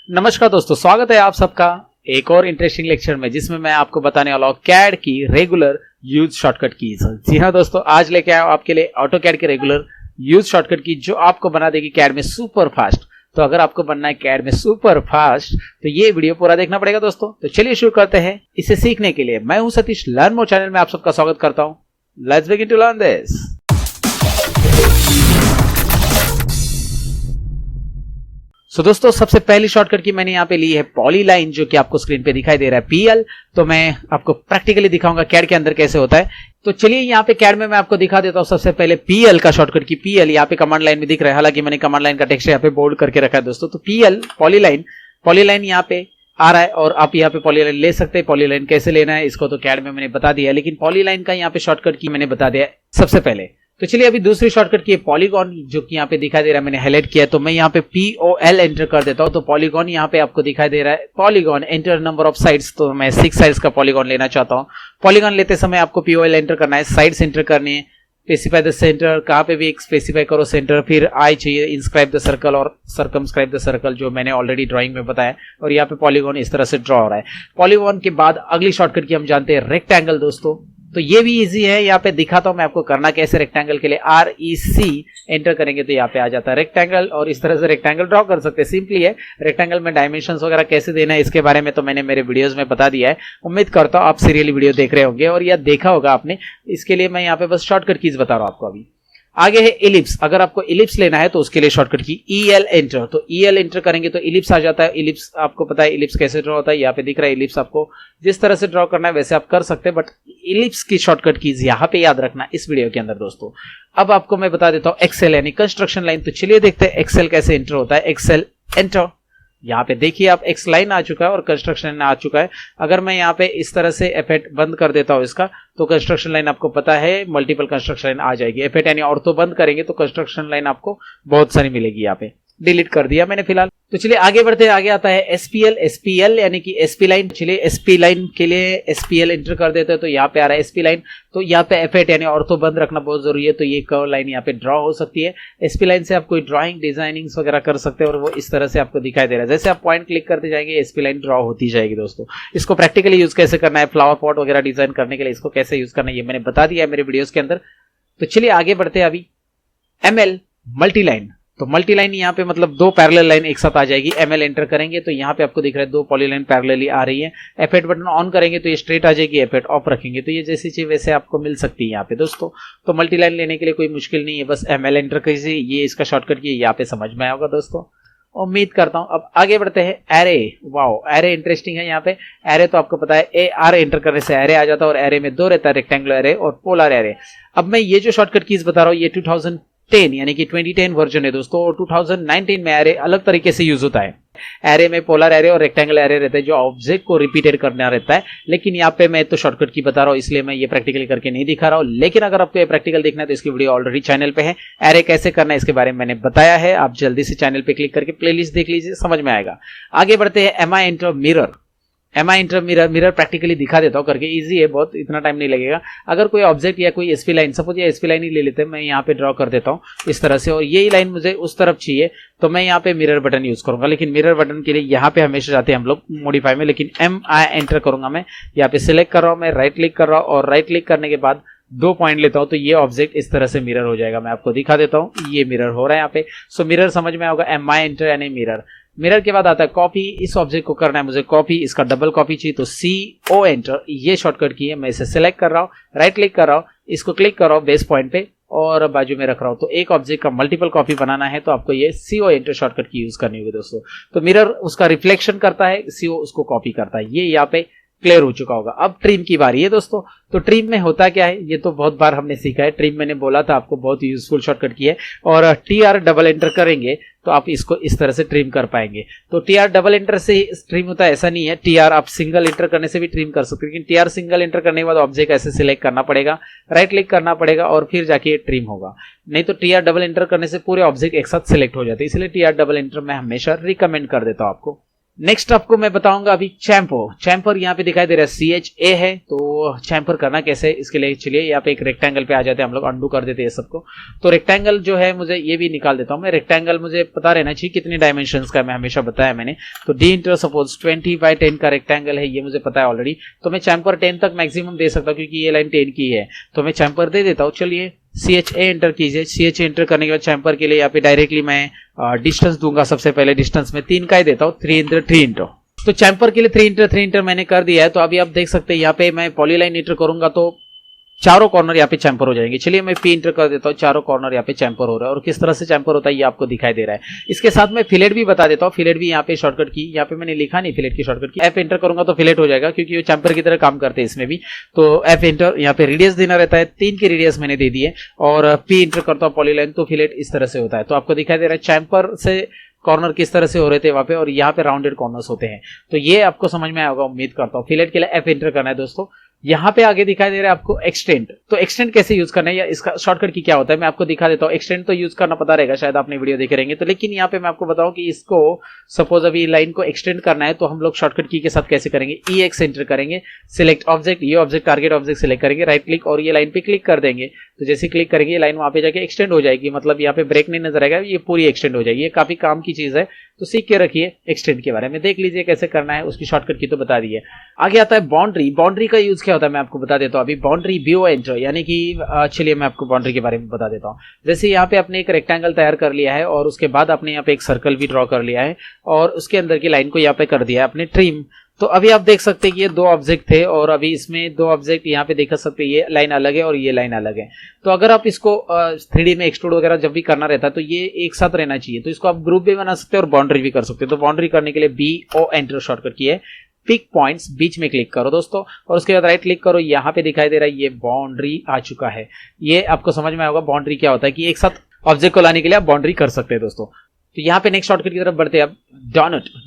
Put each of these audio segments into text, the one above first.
नमस्कार दोस्तों, स्वागत है आप सबका एक और इंटरेस्टिंग लेक्चर में, जिसमें मैं आपको बताने वाला हूँ कैड की रेगुलर यूज शॉर्टकट कीज। जी हाँ दोस्तों, आज लेके आया हूँ आपके लिए ऑटो कैड की रेगुलर यूज शॉर्टकट की, जो आपको बना देगी कैड में सुपर फास्ट। तो अगर आपको बनना है कैड में सुपर फास्ट तो ये वीडियो पूरा देखना पड़ेगा दोस्तों। तो चलिए शुरू करते हैं इसे सीखने के लिए। मैं हूं सतीश, लर्न मोर चैनल में आप सबका स्वागत करता हूं। Let's begin to learn this. दोस्तों, सबसे पहली शॉर्टकट की मैंने यहाँ पे ली है पॉलीलाइन, जो कि आपको स्क्रीन पे दिखाई दे रहा है पीएल। तो मैं आपको प्रैक्टिकली दिखाऊंगा कैड के अंदर कैसे होता है। तो चलिए यहाँ पे कैड में मैं आपको दिखा देता हूँ सबसे पहले पीएल का शॉर्टकट की। पीएल यहाँ पे कमांड लाइन में दिख रहा है, हालांकि मैंने कमांड लाइन का टेक्स्ट यहाँ पे बोल्ड करके रखा है दोस्तों। तो पीएल पॉलीलाइन यहाँ पे आ रहा है और आप यहाँ पे पॉलीलाइन ले सकते हैं। पॉलीलाइन कैसे लेना है इसको तो कैड में मैंने बता दिया है, लेकिन पॉलीलाइन का यहाँ पे शॉर्टकट की मैंने बता दिया सबसे पहले। तो चलिए अभी दूसरी शॉर्टकट की है पॉलीगॉन, जो कि यहाँ पे दिखाई दे रहा है, मैंने हाईलाइट किया है। तो मैं यहाँ पे POL एंटर कर देता हूँ। तो पॉलीगॉन यहाँ पे आपको दिखाई दे रहा है, polygon enter number of sides. तो मैं 6 साइड्स का पॉलीगॉन लेना चाहता हूँ। पॉलीगॉन लेते समय आपको POL एंटर करना है, साइड्स एंटर करनी है, स्पेसिफाई द सेंटर, कहाँ पे भी एक स्पेसिफाई करो सेंटर, फिर आई चाहिए, इंस्क्राइब द सर्कल और सर्कमस्क्राइब द सर्कल, जो मैंने ऑलरेडी ड्राइंग में बताया। और यहाँ पे पॉलीगॉन इस तरह से ड्रॉ हो रहा है। पॉलीगॉन के बाद अगली शॉर्टकट की हम जानते हैं रेक्टेंगल दोस्तों। तो ये भी इजी है, यहाँ पे दिखाता हूं मैं आपको करना कैसे। रेक्टेंगल के लिए REC एंटर करेंगे तो यहाँ पे आ जाता है रेक्टेंगल, और इस तरह से रेक्टेंगल ड्रॉ कर सकते हैं। सिंपली है। रेक्टेंगल में डायमेंशंस वगैरह कैसे देना है इसके बारे में तो मैंने मेरे वीडियोस में बता दिया है। उम्मीद करता हूं आप सीरियली वीडियो देख रहे होंगे और यह देखा होगा आपने। इसके लिए मैं यहाँ पे बस शॉर्टकट कीज बता रहा हूं आपको। अभी आगे है इलिप्स। अगर आपको इलिप्स लेना है तो उसके लिए शॉर्टकट की EL एंटर। तो EL एंटर करेंगे तो इलिप्स आ जाता है। इलिप्स आपको पता है इलिप्स कैसे ड्रॉ होता है, यहाँ पे दिख रहा है इलिप्स। आपको जिस तरह से ड्रॉ करना है वैसे आप कर सकते हैं, बट इलिप्स की शॉर्टकट कीज यहाँ पे याद रखना इस वीडियो के अंदर दोस्तों। अब आपको मैं बता देता हूँ एक्सेल यानी कंस्ट्रक्शन लाइन। तो चलिए देखते हैं एक्सेल कैसे एंटर होता है। एक्सेल एंटर, यहाँ पे देखिए आप एक्स लाइन आ चुका है और कंस्ट्रक्शन लाइन आ चुका है। अगर मैं यहाँ पे इस तरह से F8 बंद कर देता हूँ इसका, तो कंस्ट्रक्शन लाइन आपको पता है मल्टीपल कंस्ट्रक्शन लाइन आ जाएगी। F8 यानी ऑर्थो बंद करेंगे तो कंस्ट्रक्शन लाइन आपको बहुत सारी मिलेगी। यहाँ पे डिलीट कर दिया मैंने फिलहाल। तो चलिए आगे बढ़ते हैं। आगे आता है SPL यानी कि SP लाइन। चलिए SP लाइन के लिए SPL एंटर कर देते हैं तो यहाँ पे आ रहा है SP लाइन। तो यहाँ पे F8 यानी ऑर्थो बंद रखना बहुत जरूरी है। तो ये कर्व लाइन यहाँ पे ड्रॉ हो सकती है। SP लाइन से आप कोई ड्राइंग डिजाइनिंग वगैरह कर सकते हैं और वो इस तरह से आपको दिखाई दे रहा है। जैसे आप पॉइंट क्लिक करते जाएंगे SP लाइन ड्रॉ होती जाएगी दोस्तों। इसको प्रैक्टिकली यूज कैसे करना है, फ्लावर पॉट वगैरह डिजाइन करने के लिए इसको कैसे यूज करना है, ये मैंने बता दिया है मेरे वीडियोस के अंदर। तो चलिए आगे बढ़ते हैं। अभी ML मल्टी लाइन। तो मल्टी लाइन यहाँ पे मतलब दो पैरेलल लाइन एक साथ आ जाएगी। ML एंटर करेंगे तो यहाँ पे आपको दिख रहा है दो पॉलीलाइन पैरेलली आ रही है। F8 बटन ऑन करेंगे तो ये स्ट्रेट आ जाएगी, F8 ऑफ रखेंगे तो ये जैसी चीज वैसे आपको मिल सकती है यहाँ पे दोस्तों। तो मल्टी लाइन लेने के लिए कोई मुश्किल नहीं है, बस ML एंटर कीजिए। ये इसका शॉर्टकट की यहाँ पे समझ में आया होगा दोस्तों, उम्मीद करता हूँ। अब आगे बढ़ते हैं। एरे, वाओ एरे इंटरेस्टिंग है। यहाँ पे एरे तो आपको पता है AR एंटर करने से एरे आ जाता है और एरे में दो रहता है, रेक्टेंगुलर एरे और पोलर एरे। अब मैं ये जो शॉर्टकट कीज बता रहा हूँ ये 2010 यानी कि 2010 वर्जन है दोस्तों। और 2019 में एरे अलग तरीके से यूज होता है। एरे में पोलर एरे और रेक्टेंगल एरे रहते हैं जो ऑब्जेक्ट को रिपीटेड करना रहता है। लेकिन यहाँ पे मैं तो शॉर्टकट की बता रहा हूँ इसलिए मैं ये प्रैक्टिकली करके नहीं दिखा रहा हूँ। लेकिन अगर आपको ये प्रैक्टिकल देखना है तो इसकी वीडियो ऑलरेडी चैनल पे है। एरे कैसे करना है इसके बारे में मैंने बताया है, आप जल्दी से चैनल पे क्लिक करके प्लेलिस्ट देख लीजिए, समझ में आएगा। आगे बढ़ते हैं। MI enter mirror. MI enter mirror practically दिखा देता हूँ करके, इजी है बहुत, इतना टाइम नहीं लगेगा। अगर कोई ऑब्जेक्ट या कोई SP लाइन, सपोज ये SP लाइन ही ले लेते हैं, मैं यहाँ पे ड्रॉ कर देता हूँ इस तरह से, और यही लाइन मुझे उस तरफ चाहिए तो मैं यहाँ पे मिरर बटन यूज करूंगा। लेकिन मिरर बटन के लिए यहाँ पे हमेशा जाते हैं हम लोग मॉडिफाई में, लेकिन MI एंटर करूंगा मैं। यहाँ पे सिलेक्ट कर रहा हूँ मैं, राइट क्लिक कर रहा हूँ और राइट क्लिक करने के बाद दो पॉइंट लेता हूं तो ये ऑब्जेक्ट इस तरह से मिरर हो जाएगा। मैं आपको दिखा देता हूं, ये मिरर हो रहा है यहाँ पे। सो मिरर समझ में होगा, MI एंटर यानी मिरर। मिरर के बाद आता है कॉपी। इस ऑब्जेक्ट को करना है मुझे कॉपी, इसका डबल कॉपी चाहिए तो CO एंटर, ये शॉर्टकट की है। मैं इसे सिलेक्ट कर रहा हूँ, राइट क्लिक कर रहा हूँ, इसको क्लिक कर रहा हूँ बेस पॉइंट पे और बाजू में रख रहा हूँ। तो एक ऑब्जेक्ट का मल्टीपल कॉपी बनाना है तो आपको ये CO एंटर शॉर्टकट की यूज करनी होगी दोस्तों। तो मिरर उसका रिफ्लेक्शन करता है, CO उसको कॉपी करता है। ये यहाँ पे क्लियर हो चुका होगा। अब ट्रिम की बारी है दोस्तों। तो ट्रिम में होता क्या है ये तो बहुत बार हमने सीखा है। ट्रिम मैंने बोला था आपको बहुत यूजफुल शॉर्टकट की है। और TR डबल एंटर करेंगे तो आप इसको इस तरह से ट्रिम कर पाएंगे। तो TR डबल एंटर से ट्रिम होता है ऐसा नहीं है। TR आप सिंगल एंटर करने से भी ट्रिम कर सकते हैं, लेकिन TR सिंगल एंटर करने के बाद ऑब्जेक्ट ऐसे सिलेक्ट करना पड़ेगा, राइट क्लिक करना पड़ेगा और फिर जाके ये ट्रिम होगा। नहीं तो TR डबल एंटर करने से पूरे ऑब्जेक्ट एक साथ सिलेक्ट हो जाते हैं। इसलिए TR डबल एंटर मैं हमेशा रिकमेंड कर देता हूं आपको। नेक्स्ट आपको मैं बताऊंगा अभी चैम्पर यहाँ पे दिखाई दे रहा है CHA है। तो चैम्पर करना कैसे, इसके लिए चलिए यहाँ पे एक रेक्टेंगल पे आ जाते हैं हम लोग, अंडू कर देते हैं सबको। तो रेक्टेंगल जो है मुझे ये भी निकाल देता हूँ मैं। रेक्टेंगल मुझे पता रहना चाहिए कितने डायमेंशंस का, मैं हमेशा बताया मैंने। तो डी इंटर सपोज 20x10 का रेक्टेंगल है, ये मुझे पता है ऑलरेडी। तो मैं चैम्पर 10 तक मैक्सिमम दे सकता हूँ क्योंकि ये लाइन 10 की है, तो मैं चैम्पर दे देता हूँ। चलिए CHA एंटर कीजिए। CHA एंटर करने के बाद चैम्पर के लिए यहाँ पे डायरेक्टली मैं डिस्टेंस दूंगा। सबसे पहले डिस्टेंस में 3 का ही देता हूँ, 3 इंटर। तो चैम्पर के लिए 3 इंटर मैंने कर दिया है। तो अभी आप देख सकते हैं यहाँ पे मैं पॉलीलाइन इंटर करूंगा तो चारों कॉर्नर यहाँ पे चैम्पर हो जाएंगे। चलिए मैं P इंटर कर देता हूँ, चारों कॉर्नर यहाँ पे चैम्पर हो रहा है। और किस तरह से चैम्पर होता है ये आपको दिखाई दे रहा है। इसके साथ मैं फिलेट भी बता देता हूँ। फिलेट भी यहाँ पे शॉर्टकट की, यहाँ पे मैंने लिखा नहीं फिलेट की शॉर्टकट की। F इंटर करूंगा तो फिलेट हो जाएगा क्योंकि वो चैम्पर की तरह काम करते हैं इसमें भी। तो F इंटर, यहाँ पे रेडियस देना रहता है, 3 की रेडियस मैंने दे दी है। और P इंटर करता हूँ पॉलीलाइन, तो फिलेट इस तरह से होता है। तो आपको दिखाई दे रहा है चैम्पर से कॉर्नर किस तरह से हो रहे थे वहां पे, और यहाँ पे राउंडेड कॉर्नर्स होते हैं। तो ये आपको समझ में आया होगा, उम्मीद करता हूँ। फिलेट के लिए F इंटर करना है दोस्तों। यहाँ पे आगे दिखाई दे रहा है आपको एक्सटेंड। तो एक्सटेंड कैसे यूज करना है या इसका शॉर्टकट की क्या होता है मैं आपको दिखा देता हूँ। एक्सटेंड तो यूज करना पता रहेगा, शायद आपने वीडियो देखे रहेंगे। तो लेकिन यहाँ पे मैं आपको बताऊं कि इसको सपोज अभी लाइन को एक्सटेंड करना है तो हम लोग शॉर्टकट की के साथ कैसे करेंगे। EX एंटर करेंगे, सिलेक्ट ऑब्जेक्ट, ये ऑब्जेक्ट टारगेट ऑब्जेक्ट सिलेक्ट करेंगे, राइट क्लिक और ये लाइन पे क्लिक कर देंगे। तो जैसे क्लिक करेंगे ये लाइन वहां पे जाके एक्सटेंड हो जाएगी, मतलब यहाँ पे ब्रेक नहीं नजर आएगा, ये पूरी एक्सटेंड हो जाएगी। ये काफी काम की चीज है, तो सीख के रखिए। एक्सटेंड के बारे में देख लीजिए कैसे करना है, उसकी शॉर्टकट की तो बता दी है। आगे आता है बाउंड्री। बाउंड्री का यूज क्या होता है मैं आपको बता देता हूँ अभी। बाउंड्री BO एंटर, यानी कि चलिए मैं आपको बाउंड्री के बारे में बता देता हूँ। जैसे यहाँ पे आपने एक रेक्टेंगल तैयार कर लिया है और उसके बाद आपने यहाँ पे एक सर्कल भी ड्रॉ कर लिया है और उसके अंदर की लाइन को यहाँ पे कर दिया है आपने ट्रिम। तो अभी आप देख सकते हैं कि ये 2 ऑब्जेक्ट थे और अभी इसमें 2 ऑब्जेक्ट यहाँ पे देख सकते हैं, ये लाइन अलग है और ये लाइन अलग है। तो अगर आप इसको 3D में एक्सट्रूड वगैरह जब भी करना रहता है तो ये एक साथ रहना चाहिए। तो इसको आप ग्रुप भी बना सकते हैं और बाउंड्री भी कर सकते हैं। तो बाउंड्री करने के लिए BO एंटर शॉर्टकट की है। पिक पॉइंट्स, बीच में क्लिक करो दोस्तों और उसके बाद राइट क्लिक करो। यहाँ पे दिखाई दे रहा है ये बाउंड्री आ चुका है। ये आपको समझ में आएगा बाउंड्री क्या होता है कि एक साथ ऑब्जेक्ट को लाने के लिए आप बाउंड्री कर सकते हैं दोस्तों। तो यहाँ पे नेक्स्ट शॉर्टकट की तरफ बढ़ते हैं अब।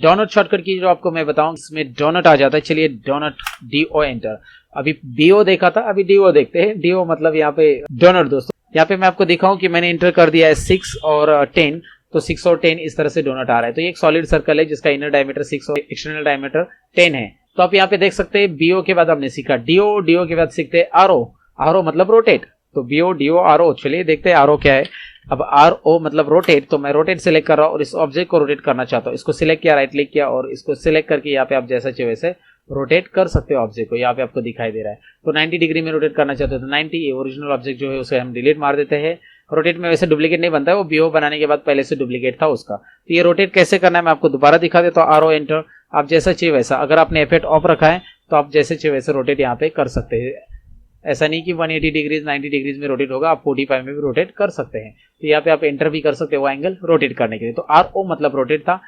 डोनट शॉर्टकट की जो आपको मैं बताऊं, इसमें डोनट आ जाता है। चलिए डोनट DO एंटर। अभी BO देखा था, अभी DO देखते हैं। DO मतलब यहाँ पे डोनट दोस्तों। यहाँ पे मैं आपको दिखाऊं कि मैंने एंटर कर दिया है 6 और 10। तो 6 और 10 इस तरह से डोनट आ रहा है। तो ये एक सॉलिड सर्कल है जिसका इनर डायमीटर 6 और एक्सटर्नल डायमीटर 10 है। तो आप यहाँ पे देख सकते हैं BO के बाद हमने सीखा DO के बाद सीखते हैं आरो मतलब रोटेट। तो BO DO RO। चलिए देखते हैं RO क्या है। अब RO मतलब रोटेट। तो मैं रोटेट सिलेक्ट कर रहा हूँ और इस ऑब्जेक्ट को रोटेट करना चाहता हूँ। इसको सिलेक्ट किया, राइट क्लिक किया और इसको सिलेक्ट करके यहाँ पे आप जैसा चाहिए वैसे रोटेट कर सकते हो ऑब्जेक्ट को। यहाँ पे आपको दिखाई दे रहा है। तो 90 डिग्री में रोटेट करना चाहते हो तो 90। ओरिजिनल ऑब्जेक्ट जो है उसे हम डिलीट मार देते हैं। रोटेट में वैसे डुप्लीकेट नहीं बनता है, वो BO बनाने के बाद पहले से डुप्लीकेट था उसका। तो ये रोटेट कैसे करना है मैं आपको दोबारा दिखा देता हूँ। RO enter. आप जैसा चाहिए वैसा, अगर आपने F8 ऑफ रखा है तो आप जैसे चाहिए वैसे रोटेट यहाँ पे कर सकते हैं। ऐसा नहीं कि 180 डिग्रीज 90 डिग्रीज में रोटेट होगा, आप 45 में भी रोटेट कर सकते हैं। तो यहाँ पे आप एंटर भी कर सकते हो वो एंगल रोटेट करने के लिए। तो RO मतलब रोटेट था।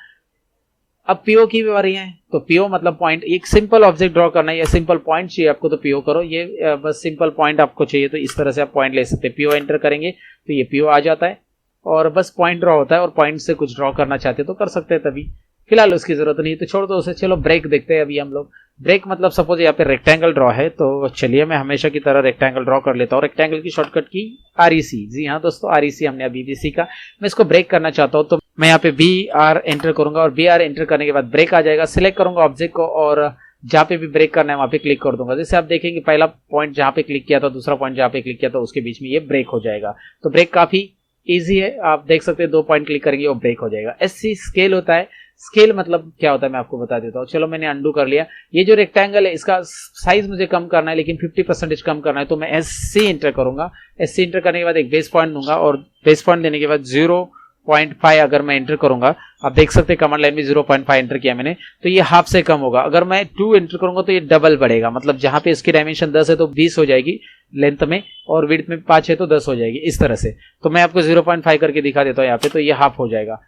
अब PO की बारी है। तो PO मतलब पॉइंट। एक सिंपल ऑब्जेक्ट ड्रॉ करना है या सिंपल पॉइंट चाहिए आपको तो PO करो। ये बस सिंपल पॉइंट आपको चाहिए तो इस तरह से आप पॉइंट ले सकते हैं। PO एंटर करेंगे तो ये PO आ जाता है और बस पॉइंट ड्रॉ होता है। और पॉइंट से कुछ ड्रॉ करना चाहते तो कर सकते हैं, तभी फिलहाल उसकी जरूरत नहीं तो छोड़ दो उसे। चलो ब्रेक देखते हैं अभी हम लोग। ब्रेक मतलब सपोज यहाँ पे रेक्टेंगल ड्रॉ है तो चलिए मैं हमेशा की तरह रेक्टेंगल ड्रॉ कर लेता हूँ। रेक्टेंगल की शॉर्टकट की REC। जी हाँ दोस्तों, REC हमने अभी भी सीखा। मैं इसको ब्रेक करना चाहता हूँ तो मैं यहाँ पे BR एंटर करूंगा और BR एंटर करने के बाद ब्रेक आ जाएगा। सिलेक्ट करूंगा ऑब्जेक्ट को और जहाँ पे भी ब्रेक करना है वहां पे क्लिक कर दूंगा। जैसे आप देखेंगे पहला पॉइंट जहाँ पे क्लिक किया था, दूसरा पॉइंट जहाँ पे क्लिक किया था, उसके बीच में ये ब्रेक हो जाएगा। तो ब्रेक काफी ईजी है। आप देख सकते हैं 2 पॉइंट क्लिक करेंगे वो ब्रेक हो जाएगा। SC स्केल होता है। स्केल मतलब क्या होता है मैं आपको बता देता हूँ। चलो मैंने अंडू कर लिया। ये जो रेक्टेंगल है इसका साइज मुझे कम करना है लेकिन 50% कम करना है तो मैं SC एंटर करूंगा। SC एंटर करने के बाद एक बेस पॉइंट दूंगा और बेस पॉइंट देने के बाद 0.5 अगर मैं एंटर करूंगा, आप देख सकते हैं कमांड लाइन में 0.5 एंटर किया मैंने, तो ये हाफ से कम होगा। अगर मैं 2 एंटर करूंगा तो ये डबल बढ़ेगा, मतलब जहां पे इसकी डायमेंशन 10 है तो 20 हो जाएगी लेंथ में और विड्थ में 5 है तो 10 हो जाएगी, इस तरह से। तो मैं आपको 0.5 करके दिखा देता हूँ यहाँ पे, तो ये हाफ हो जाएगा।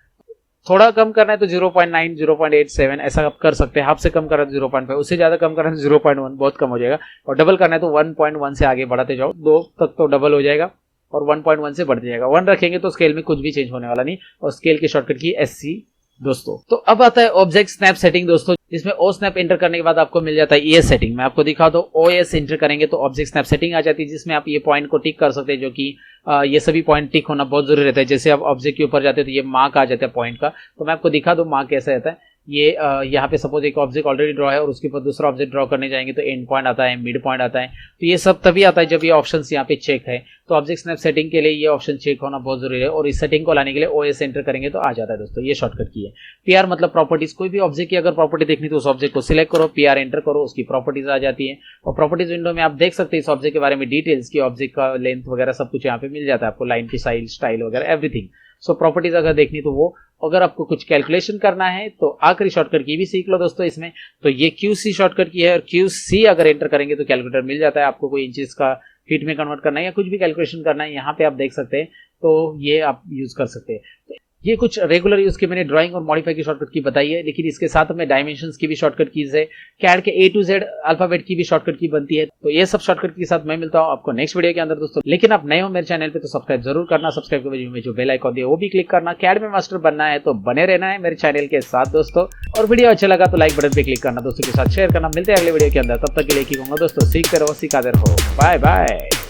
थोड़ा कम करना है तो 0.9, 0.87 ऐसा आप कर सकते हैं। हाफ से कम करना है तो 0.5, उससे ज्यादा कम करना है तो 0.1, बहुत कम हो जाएगा। और डबल करना है तो 1.1 से आगे बढ़ाते जाओ, 2 तक तो डबल हो जाएगा और 1.1 से बढ़ते जाएगा। 1 रखेंगे तो स्केल में कुछ भी चेंज होने वाला नहीं, और स्केल की शॉर्टकट की SC दोस्तों। तो अब आता है ऑब्जेक्ट स्नैप सेटिंग दोस्तों, जिसमें ओ स्नैप एंटर करने के बाद आपको मिल जाता है ES सेटिंग। मैं आपको दिखा दो, OS एंटर करेंगे तो ऑब्जेक्ट स्नैप सेटिंग आ जाती है, जिसमें आप ये पॉइंट को टिक कर सकते हैं, जो कि ये सभी पॉइंट टिक होना बहुत जरूरी रहता है। जैसे आप ऑब्जेक्ट के ऊपर जाते हैं तो ये मार्क आ जाता है पॉइंट का, तो मैं आपको दिखा दूं मार्क कैसा रहता है। ये यहाँ पे सपोज एक ऑब्जेक्ट ऑलरेडी ड्रॉ है और उसके ऊपर दूसरा ऑब्जेक्ट ड्रॉ करने जाएंगे तो एंड पॉइंट आता है, मिड पॉइंट आता है। तो ये सब तभी आता है जब ये ऑप्शंस यहाँ पे चेक है। तो ऑब्जेक्ट स्नैप सेटिंग के लिए ये ऑप्शन चेक होना बहुत जरूरी है और इस सेटिंग को लाने के लिए OS एंटर करेंगे तो आ जाता है दोस्तों। ये शॉर्टकट की है। PR मतलब प्रॉपर्टीज, कोई भी ऑब्जेक्ट की अगर प्रॉपर्टी देखनी तो उस ऑब्जेक्ट को सिलेक्ट करो, PR एंटर करो, उसकी प्रॉपर्टीज आ जाती है और प्रॉपर्टीज विंडो में आप देख सकते हैं इस ऑब्जेक्ट के बारे में डिटेल्स की, ऑब्जेक्ट का लेंथ वगैरह सब कुछ यहाँ पे मिल जाता है आपको, लाइन की साइज, स्टाइल वगैरह एवरीथिंग। सो प्रॉपर्टीज अगर देखनी तो वो, अगर आपको कुछ कैलकुलेशन करना है तो आखिरी शॉर्टकट की भी सीख लो दोस्तों इसमें। तो ये QC शॉर्टकट की है और QC अगर एंटर करेंगे तो कैलकुलेटर मिल जाता है आपको। कोई इंचेस का फीट में कन्वर्ट करना है या कुछ भी कैलकुलेशन करना है यहाँ पे आप देख सकते हैं, तो ये आप यूज कर सकते हैं। ये कुछ रेगुलर यूज की मैंने ड्राइंग और मॉडिफाई की शॉर्टकट की बताई है, लेकिन इसके साथ में डायमेंशंस की भी शॉर्टकट कीज है, कैड के A to Z अल्फाबेट की भी शॉर्टकट की बनती है। तो ये सब शॉर्टकट के साथ मैं मिलता हूं आपको नेक्स्ट वीडियो के अंदर दोस्तों। लेकिन आप नए हो मेरे चैनल पे तो सब्सक्राइब जरूर करना, सब्सक्राइब के बाजू में जो बेल आइकन दिया वो भी क्लिक करना। कैड में मास्टर बनना है तो बने रहना है मेरे चैनल के साथ दोस्तों। और वीडियो अच्छा लगा तो लाइक बटन पे क्लिक करना, दोस्तों के साथ शेयर करना। मिलते हैं अगले वीडियो के अंदर, तब तक के लिए कहूंगा दोस्तों सीखते रहो, सिखाते रहो। Bye bye.